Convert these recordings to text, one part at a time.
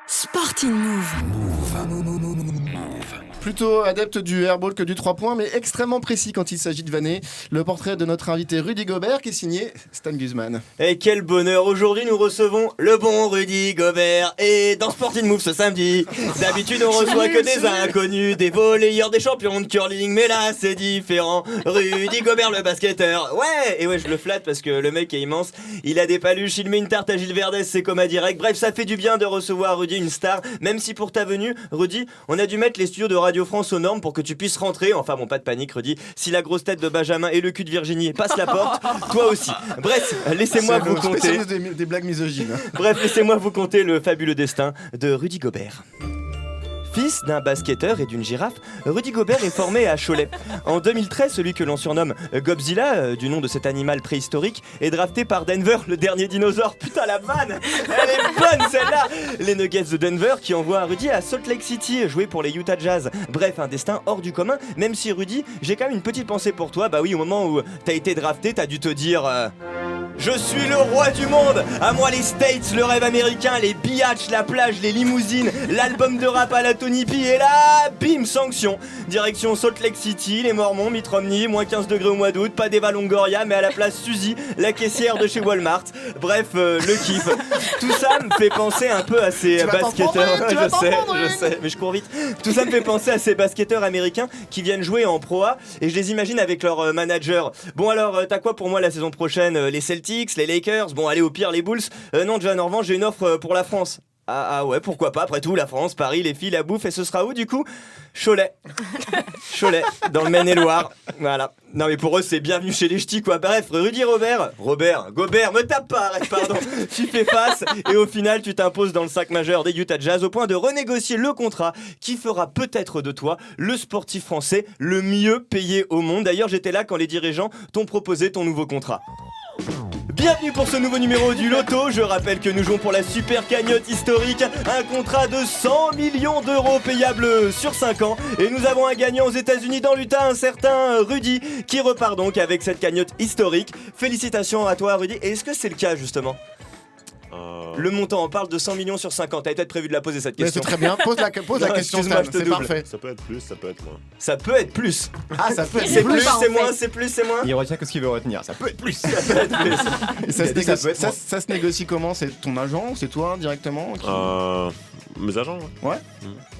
Sporting Move. Plutôt adepte du airball que du 3 points, mais extrêmement précis quand il s'agit de vanner. Le portrait de notre invité Rudy Gobert qui est signé Stan Guzman. Et quel bonheur, aujourd'hui nous recevons le bon Rudy Gobert. Et dans Sporting Move ce samedi, d'habitude on reçoit que des inconnus, des volleyeurs, des champions de curling, mais là c'est différent. Rudy Gobert le basketteur, ouais. Et ouais, je le flatte parce que le mec est immense. Il a des paluches, il met une tarte à Gilles Verdez, c'est comme à direct. Bref, ça fait du bien de recevoir Rudy, une star. Même si pour ta venue, Rudy, on a dû mettre les studios de Radio France aux normes pour que tu puisses rentrer. Enfin bon, pas de panique Rudy, si la grosse tête de Benjamin et le cul de Virginie passent la porte, toi aussi. Bref, laissez-moi vous conter des blagues misogynes. Bref, laissez-moi vous conter le fabuleux destin de Rudy Gobert. Fils d'un basketteur et d'une girafe, Rudy Gobert est formé à Cholet. En 2013, celui que l'on surnomme Gobzilla, du nom de cet animal préhistorique, est drafté par Denver, le dernier dinosaure. Putain, la vanne, elle est bonne celle-là. Les Nuggets de Denver qui envoient Rudy à Salt Lake City jouer pour les Utah Jazz. Bref, un destin hors du commun, même si Rudy, j'ai quand même une petite pensée pour toi. Bah oui, au moment où t'as été drafté, t'as dû te dire... Je suis le roi du monde. À moi les States, le rêve américain, les biatchs, la plage, les limousines, l'album de rap à la Tony P. Et là, bim, sanction. Direction Salt Lake City, les Mormons, Mitt Romney, moins 15 degrés au mois d'août, pas d'Eva Longoria, mais à la place Suzy, la caissière de chez Walmart. Bref, le kiff. Tout ça me fait penser un peu à ces basketteurs. Je sais, mais je cours vite. Tout ça me fait penser à ces basketteurs américains qui viennent jouer en Pro A et je les imagine avec leur manager. Bon alors, t'as quoi pour moi la saison prochaine? Les Celtics, les Lakers, bon allez au pire les Bulls. Non, John, en revanche j'ai une offre pour la France. Ah ouais, pourquoi pas, après tout, la France, Paris, les filles, la bouffe, et ce sera où du coup? Cholet. Cholet, dans le Maine-et-Loire. Voilà. Non mais pour eux c'est bienvenue chez les ch'tis quoi. Bref, Rudy Gobert, me tape pas, arrête, pardon. Tu fais face et au final tu t'imposes dans le 5 majeur des Utah Jazz au point de renégocier le contrat qui fera peut-être de toi le sportif français le mieux payé au monde. D'ailleurs j'étais là quand les dirigeants t'ont proposé ton nouveau contrat. Bienvenue pour ce nouveau numéro du Loto. Je rappelle que nous jouons pour la super cagnotte historique, un contrat de 100 millions d'euros payable sur 5 ans. Et nous avons un gagnant aux États-Unis dans l'Utah, un certain Rudy, qui repart donc avec cette cagnotte historique. Félicitations à toi Rudy. Et est-ce que c'est le cas justement ? Le montant, on parle de 100 millions sur 5 ans. T'avais peut-être prévu de la poser cette question. Mais c'est très bien, pose la question, Stan, c'est parfait. Ça peut être plus, ça peut être moins. Ça peut être plus. Ah, ça peut être c'est plus, c'est moins, c'est plus, c'est moins. Il retient que ce qu'il veut retenir. Ça peut être plus. Ça peut être plus. Et ça se négocie comment? C'est ton agent? C'est toi directement qui... Mes agents, ouais.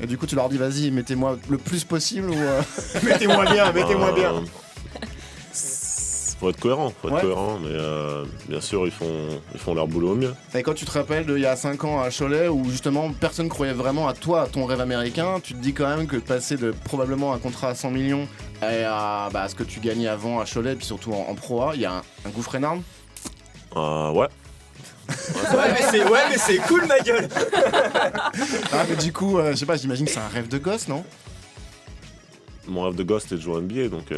Et du coup, tu leur dis, vas-y, mettez-moi le plus possible ou Mettez-moi bien. Faut être cohérent, mais bien sûr ils font leur boulot au mieux. Et quand tu te rappelles d'il y a 5 ans à Cholet où justement personne croyait vraiment à toi, à ton rêve américain, tu te dis quand même que de passer de probablement un contrat à 100 millions à ce que tu gagnais avant à Cholet et puis surtout en Pro A, il y a un gouffre énorme. Ouais. Ouais mais c'est cool ma gueule. Ah mais du coup, je sais pas, j'imagine que c'est un rêve de gosse, non? Mon rêve de gosse c'était de jouer en NBA donc...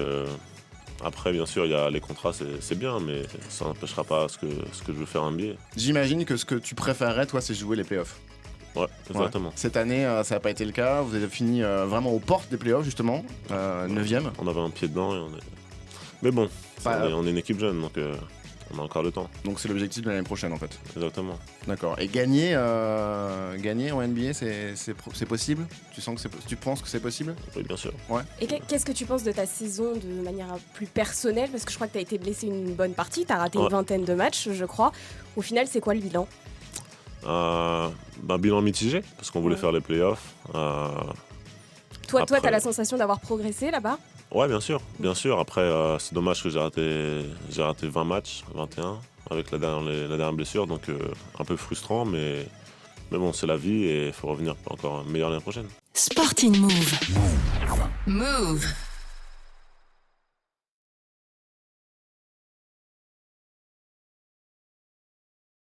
Après, bien sûr, il y a les contrats, c'est bien, mais ça n'empêchera pas ce que je veux faire en NBA. J'imagine que ce que tu préférerais, toi, c'est jouer les playoffs. Ouais, exactement. Ouais. Cette année, ça n'a pas été le cas. Vous avez fini vraiment aux portes des playoffs, justement, 9ème. On avait un pied dedans et on est... Mais bon, on est une équipe jeune, donc on a encore le temps. Donc c'est l'objectif de l'année prochaine, en fait. Exactement. D'accord. Et gagner en NBA, c'est possible? Tu penses que c'est possible? Oui, bien sûr. Ouais. Et qu'est-ce que tu penses de ta saison de manière plus personnelle? Parce que je crois que tu as été blessé une bonne partie, tu as raté une vingtaine de matchs, je crois. Au final, c'est quoi le bilan? Bilan mitigé, parce qu'on voulait faire les playoffs. Toi, t'as la sensation d'avoir progressé là-bas? Ouais, bien sûr. Après, c'est dommage que j'ai raté 20 matchs, 21, avec la dernière blessure, donc un peu frustrant, mais bon, c'est la vie et il faut revenir encore meilleur l'année prochaine. Sporting Move. Move.